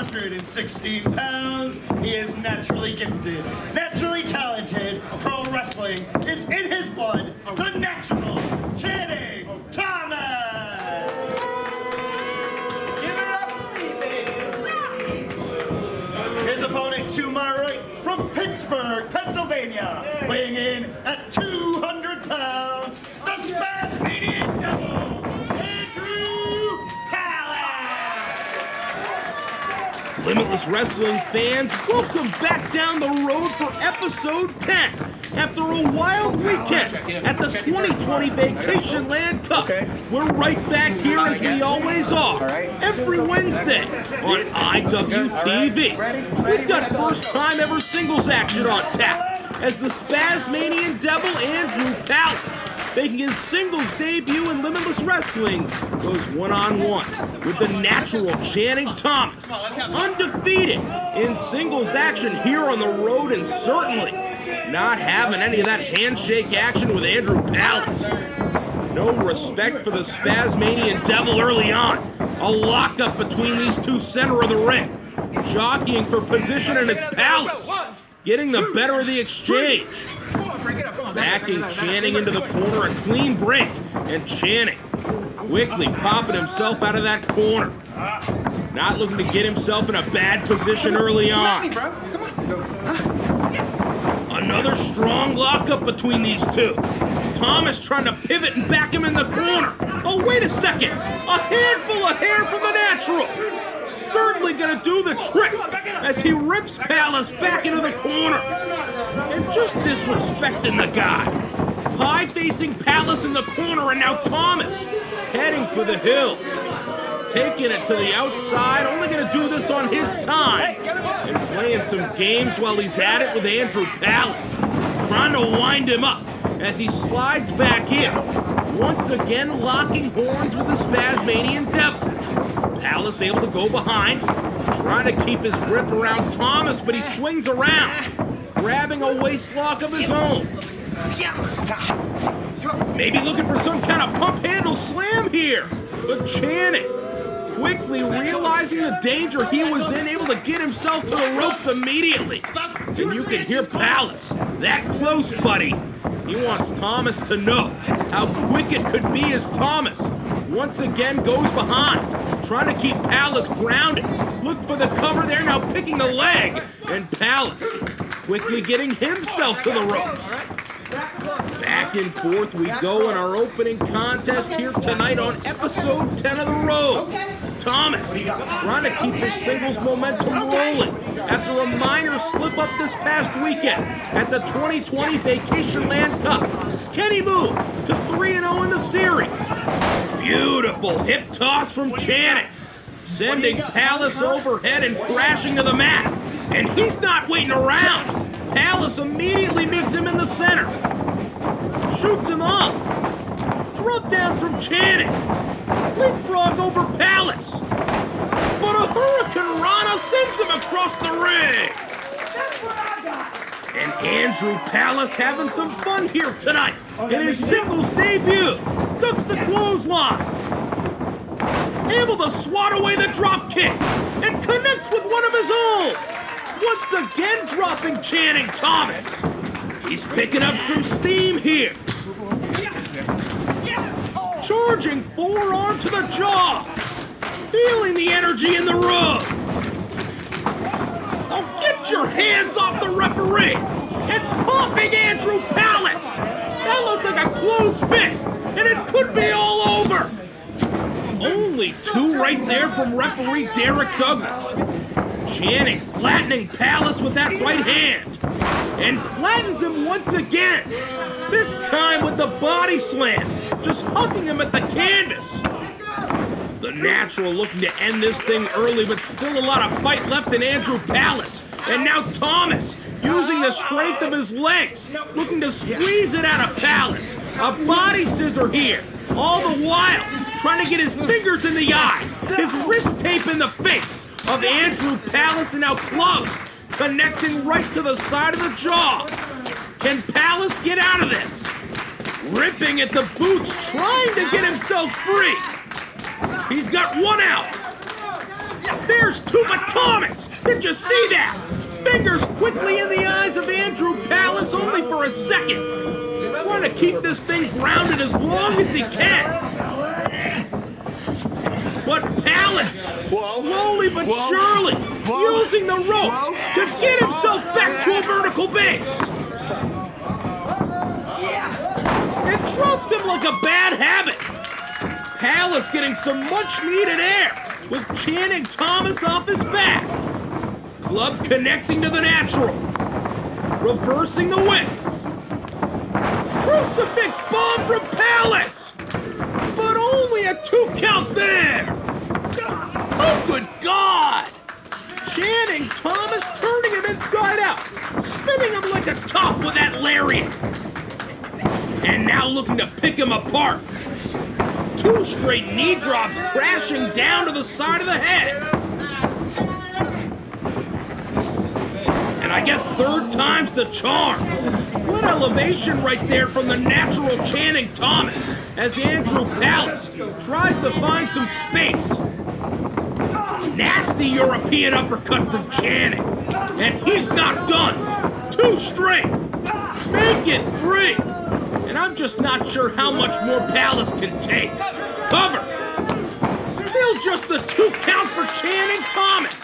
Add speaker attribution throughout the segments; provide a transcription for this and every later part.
Speaker 1: 116 pounds. He is naturally gifted, naturally talented. Pro wrestling is in his blood. The natural Channing Thomas.
Speaker 2: Give it up for me, babies.
Speaker 1: His opponent to my right from Pittsburgh, Pennsylvania, weighing in at 200 pounds, the Spasmanian Devil, Andrew Palace.
Speaker 3: Limitless Wrestling fans, welcome back down the road for episode 10. After a wild weekend at the 2020 Vacation Land Cup, we're right back here as we always are, every Wednesday on IWTV. We've got first-time ever singles action on tap as the Spasmanian Devil Andrew Palace, making his singles debut in Limitless Wrestling, goes one-on-one with the natural Channing Thomas, undefeated in singles action here on the road, and certainly not having any of that handshake action with Andrew Palace. No respect for the Spasmanian Devil early on. A lockup between these two center of the ring, jockeying for position, and it's Palace getting the better of the exchange. Backing Channing into the corner, a clean break, and Channing quickly popping himself out of that corner. Not looking to get himself in a bad position early on. Another strong lockup between these two. Thomas trying to pivot and back him in the corner. Oh, wait a second. A handful of hair from the natural. Certainly gonna do the trick as he rips Palace back into the corner. And just disrespecting the guy. Pie facing Palace in the corner, and now Thomas heading for the hills. Taking it to the outside, only gonna do this on his time. And playing some games while he's at it with Andrew Palace. Trying to wind him up as he slides back in. Once again locking horns with the Spasmanian Devil. Palace able to go behind, trying to keep his grip around Thomas, but he swings around, grabbing a waist lock of his own. Maybe looking for some kind of pump handle slam here, but Channing, quickly realizing the danger he was in, able to get himself to the ropes immediately. And you can hear Palace, that close, buddy. He wants Thomas to know how quick it could be as Thomas once again goes behind, trying to keep Palace grounded. Look for the cover there, now picking the leg, and Palace quickly getting himself to the ropes. Back and forth we go in our opening contest here tonight on episode 10 of The Road. Thomas trying to keep his singles momentum rolling after a minor slip-up this past weekend at the 2020 Vacation Land Cup. Can he move to 3-0 in the series? Beautiful hip toss from Channing, sending Palace overhead and crashing to the mat. And he's not waiting around. Palace immediately meets him in the center. Shoots him off. Drop down from Channing. Leapfrog over Palace. But a Hurricane Rana sends him across the ring. And Andrew Palace having some fun here tonight in his singles debut. Ducks the clothesline. Able to swat away the drop kick and connects with one of his own. Once again dropping Channing Thomas. He's picking up some steam here. Charging forearm to the jaw. Feeling the energy in the room. Oh, get your hands off the referee. And popping Andrew Palace. That looked like a closed fist, and it could be all over. Only two right there from referee Derek Douglas. Channing flattening Palace with that right hand. And flattens him once again. This time with the body slam. Just hucking him at the canvas. The natural looking to end this thing early, but still a lot of fight left in Andrew Palace. And now Thomas using the strength of his legs, looking to squeeze it out of Palace. A body scissor here. All the while, trying to get his fingers in the eyes, his wrist tape in the face of Andrew Palace, and now gloves connecting right to the side of the jaw. Can Palace get out of this? Ripping at the boots, trying to get himself free. He's got one out. There's Tuba Thomas! Did you see that? Fingers quickly in the eyes of Andrew Palace only for a second. Trying to keep this thing grounded as long as he can. But Palace, slowly but surely, using the ropes to get himself back to a vertical base. It drops him like a bad habit. Palace getting some much-needed air with Channing Thomas off his back. Club connecting to the natural. Reversing the whip. Crucifix bomb from Palace! But only a 2 count there! Oh, good God! Channing Thomas turning him inside out, spinning him like a top with that lariat. And now looking to pick him apart. 2 straight knee drops crashing down to the side of the head. And I guess 3rd time's the charm. What elevation right there from the natural Channing Thomas as Andrew Palace tries to find some space. Nasty European uppercut from Channing. And he's not done. 2 straight. Make it 3. And I'm just not sure how much more Palace can take. Cover. Still just a 2 count for Channing Thomas.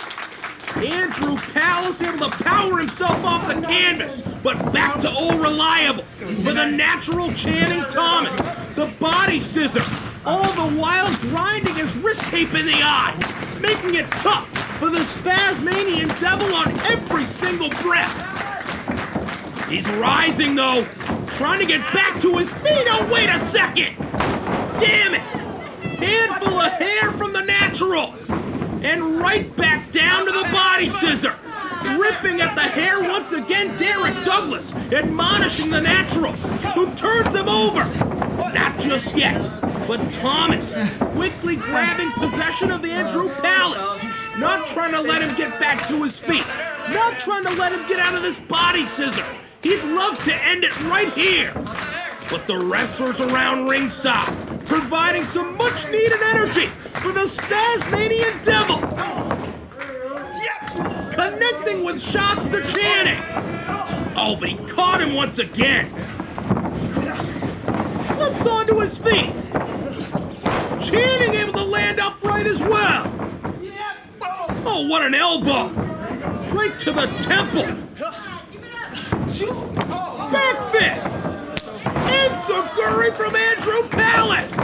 Speaker 3: Andrew Palace able to power himself off the canvas, but back to old reliable for the natural Channing Thomas. The body scissor, all the while grinding his wrist tape in the eyes, making it tough for the Spasmanian Devil on every single breath. He's rising though, trying to get back to his feet. Oh, wait a second! Damn it! Handful of hair from the natural. And right back down to the body scissor. Ripping at the hair once again, Derek Douglas, admonishing the natural, who turns him over. Not just yet, but Thomas quickly grabbing possession of Andrew Palace. Not trying to let him get back to his feet. Not trying to let him get out of this body scissor. He'd love to end it right here. But the wrestlers around ringside, providing some much-needed energy for the Spasmanian Devil. Connecting with shots to Channing. Oh, but he caught him once again. Slips onto his feet. Channing able to land upright as well. Oh, what an elbow. Right to the temple. Back fist. Enziguri from Andrew Palace.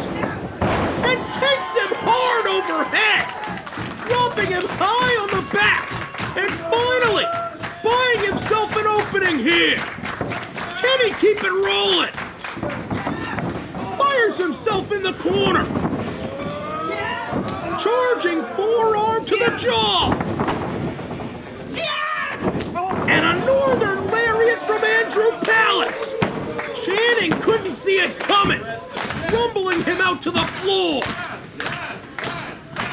Speaker 3: And takes him hard overhead. Dropping him high on the back. And finally, buying himself an opening here. Can he keep it rolling? Fires himself in the corner. Charging forearm to the jaw. And a northern lariat from Andrew Palace. Channing couldn't see it coming, rumbling him out to the floor.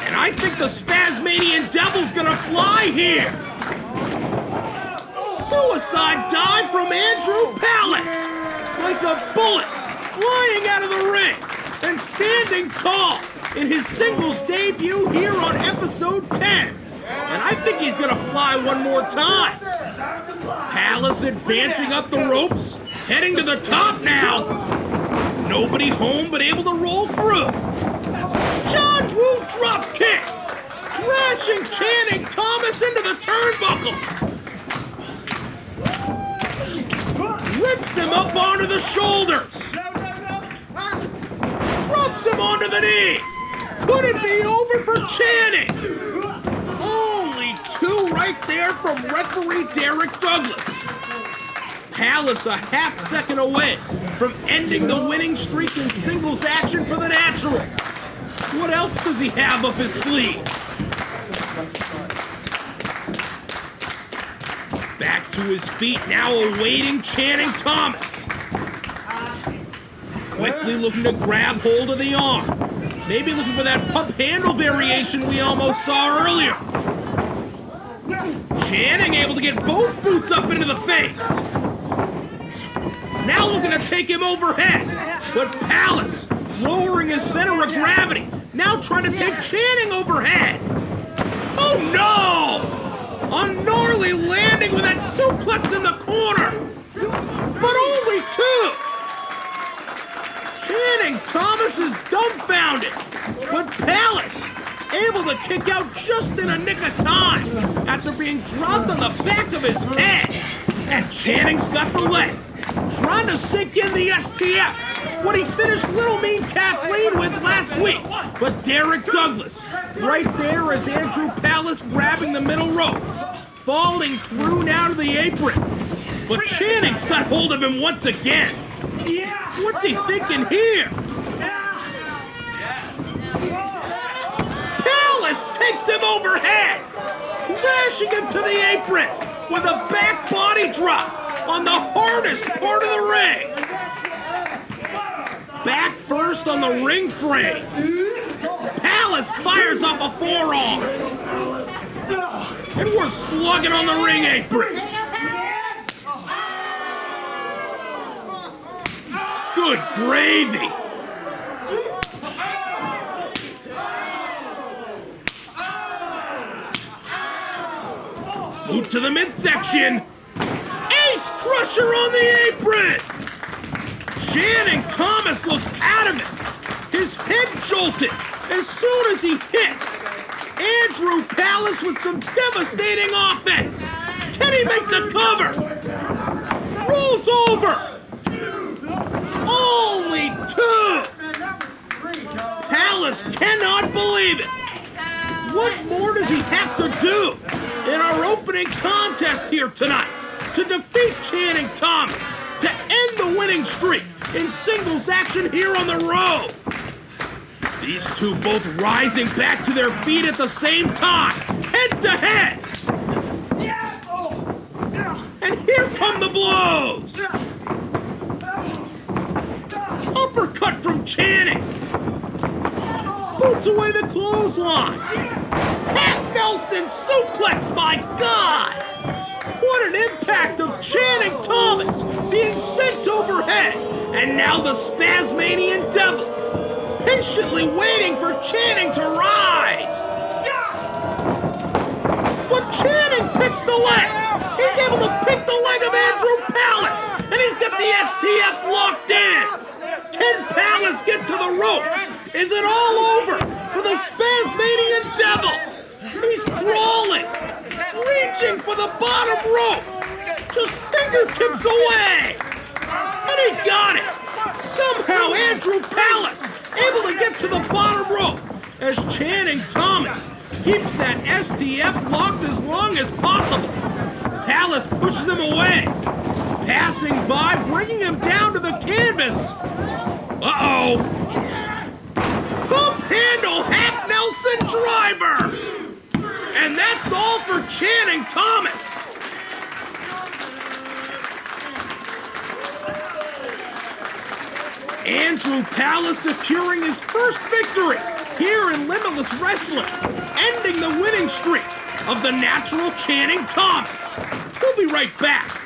Speaker 3: And I think the Spasmanian Devil's gonna fly here. Suicide dive from Andrew Palace. Like a bullet flying out of the ring and standing tall in his singles debut here on episode 10. And I think he's gonna fly one more time. Palace advancing up the ropes, heading to the top now. Nobody home but able to roll through. John Woo drop kick, crashing Channing Thomas into the turnbuckle. Rips him up onto the shoulders. Drops him onto the knee. Could it be over for Channing? Only 2 right there from referee Derek Douglas. Palace a half second away from ending the winning streak in singles action for the natural. What else does he have up his sleeve? Back to his feet, now awaiting Channing Thomas. Quickly looking to grab hold of the arm. Maybe looking for that pump handle variation we almost saw earlier. Channing able to get both boots up into the face. Now looking to take him overhead. But Palace lowering his center of gravity. Now trying to take Channing overhead. Oh no! A gnarly landing with that suplex in the corner! But only 2! Channing Thomas is dumbfounded, but Palace able to kick out just in a nick of time after being dropped on the back of his head. And Channing's got the leg, trying to sink in the STF, what he finished Little Mean Kathleen with last week. But Derek Douglas, right there as Andrew Palace grabbing the middle rope, falling through now to the apron. But Channing's got hold of him once again. What's he thinking here? Palace takes him overhead, crashing him to the apron with a back body drop on the hardest part of the ring. Back first on the ring frame. Palace fires off a forearm. And we're slugging on the ring apron. Good gravy. Boot to the midsection. Ace crusher on the apron. Channing Thomas looks adamant. His head jolted as soon as he hit Andrew Palace with some devastating offense. Can he make the cover? Rolls over. Only 2. Palace cannot believe it. What more does he have to do in our opening contest here tonight to defeat Channing Thomas, to end the winning streak in singles action here on the road? These two both rising back to their feet at the same time, head to head. And here come the blows. Uppercut from Channing. Boots away the clothesline. Half Nelson suplex, my God! What an impact of Channing Thomas being sent overhead. And now the Spasmanian Devil, patiently waiting for Channing to rise. But Channing picks the leg. He's able to pick the leg of Andrew Palace, and he's got the STF locked in. Can Palace get to the ropes? Is it all over for the Spasmanian Devil? He's crawling, reaching for the bottom rope, just fingertips away. And he got it. Somehow Andrew Palace able to get to the bottom rope as Channing Thomas keeps that STF locked as long as possible. Palace pushes him away, passing by, bringing him down to the canvas. Uh-oh. Pump handle half Nelson driver. And that's all for Channing Thomas. Andrew Palace securing his first victory here in Limitless Wrestling, ending the winning streak of the natural Channing Thomas. We'll be right back.